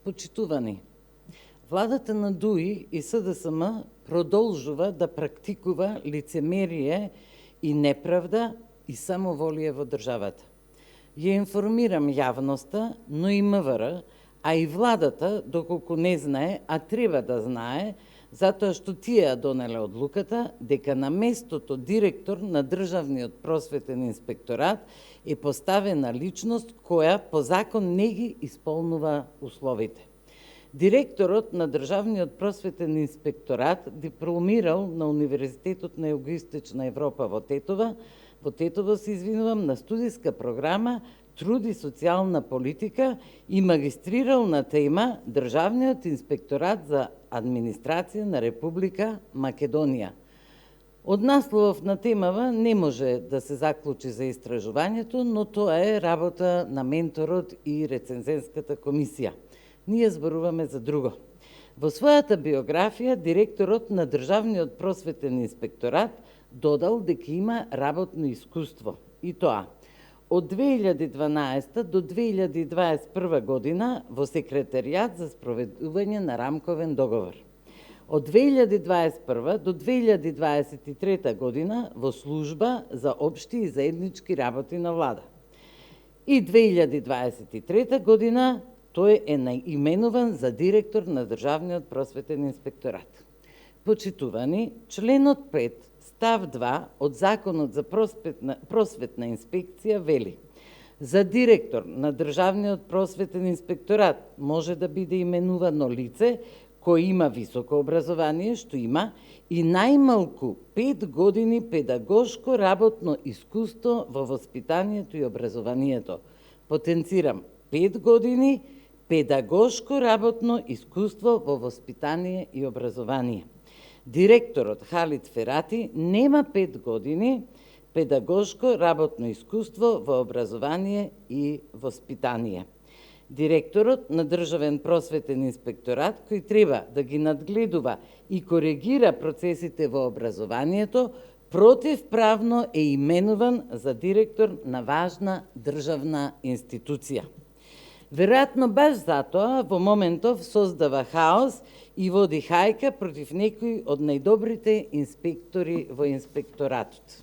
Почитувани, владата на ДУИ и СДСМ продолжува да практикува лицемерие и неправда и самоволие во државата. Ја информирам јавноста, но и МВР, а и владата, доколку не знае, а треба да знае, затоа што тие ја донеле одлуката дека на местото директор на Државниот просветен инспекторат е поставена личност која по закон не ги исполнува условите. Директорот на Државниот просветен инспекторат дипломирал на Универзитетот на Југоисточна Европа во Тетово се извинувам, на студиска програма Труд и социјална политика и магистрирал на тема Државниот инспекторат за администрација на Република Македонија. Од насловов на темава не може да се заклучи за истражувањето, но тоа е работа на менторот и рецензенската комисија. Ние зборуваме за друго. Во својата биографија, директорот на Државниот просветен инспекторат додал дека има работно искуство. И тоа, од 2012 до 2021 година во секретаријат за спроведување на рамковен договор. Од 2021 до 2023 година во служба за општи и заеднички работи на влада. И 2023 година тој е наименуван за директор на Државниот просветен инспекторат. Почитувани, членот 5, став 2 од Законот за просветна инспекција вели: за директор на Државниот просветен инспекторат може да биде именувано лице кој има високо образование, што има и најмалку 5 години педагошко работно искуство во воспитанието и образованието. Потенцирам, 5 години педагошко работно искуство во воспитание и образование. Директорот Халид Ферати нема 5 години педагошко работно искуство во образование и воспитание. Директорот на Државен просветен инспекторат, кој треба да ги надгледува и коригира процесите во образованието, противправно е именуван за директор на важна државна институција. Веројатно баш затоа во моментов создава хаос и води хајка против некои од најдобрите инспектори во инспекторатот.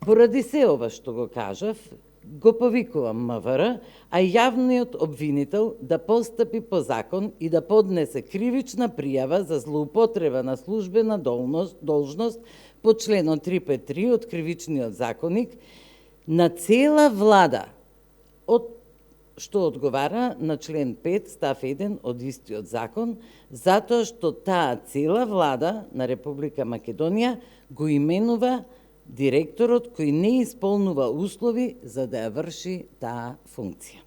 Поради се ова што го кажав, го повикувам МВР, а јавниот обвинител да постапи по закон и да поднесе кривична пријава за злоупотреба на службена должност по членот 353 од Кривичниот законник на цела влада, што одговара на член 5, став 1 од истиот закон, затоа што таа цела влада на Република Македонија го именува директорот кој не исполнува услови за да ја врши таа функција.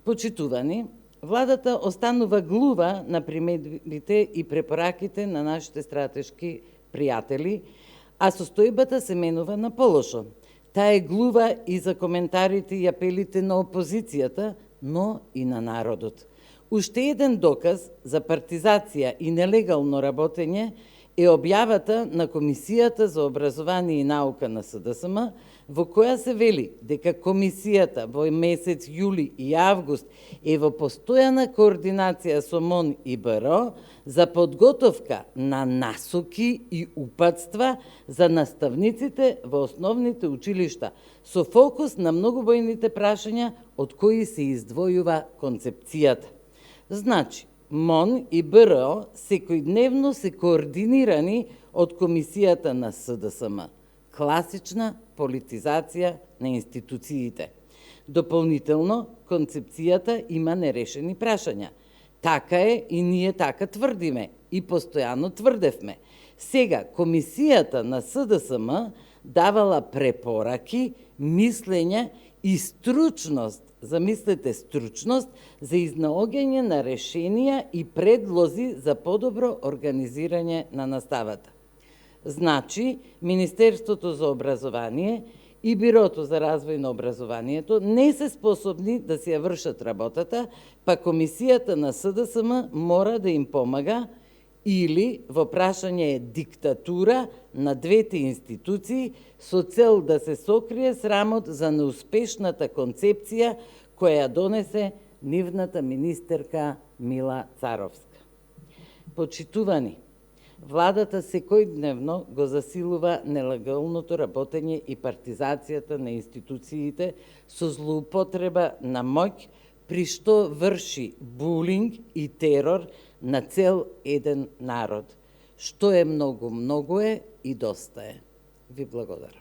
Почитувани, владата останува глува на примедбите и препораките на нашите стратешки пријатели, а состојбата се менува на полошо. Таа е глува и за коментарите и апелите на опозицијата, но и на народот. Уште еден доказ за партизација и нелегално работење е објавата на Комисијата за образование и наука на СДСМ, во која се вели дека комисијата во месец јули и август е во постојана координација со МОН и БРО за подготовка на насоки и упатства за наставниците во основните училишта, со фокус на многобројните прашања од кои се издвојува концепцијата. Значи, МОН и БРО секојдневно се координирани од комисијата на СДСМ. Класична политизација на институциите. Дополнително, концепцијата има нерешени прашања. Така е и ние така тврдиме и постојано тврдевме. Сега, комисијата на СДСМ давала препораки, мислења и стручност, замислете стручност, за изнаоѓање на решенија и предлози за подобро организирање на наставата. Значи, Министерството за образование и Бирото за развој на образованието не се способни да си ја вршат работата, па комисијата на СДСМ мора да им помага или во прашање е диктатура на двете институции со цел да се сокрие срамот за неуспешната концепција која ја донесе нивната министерка Мила Царовска. Почитувани, владата секојдневно го засилува нелегалното работење и партизацијата на институциите со злоупотреба на моќ, при што врши булинг и терор на цел еден народ, што е многу и доста е. Ви благодарам.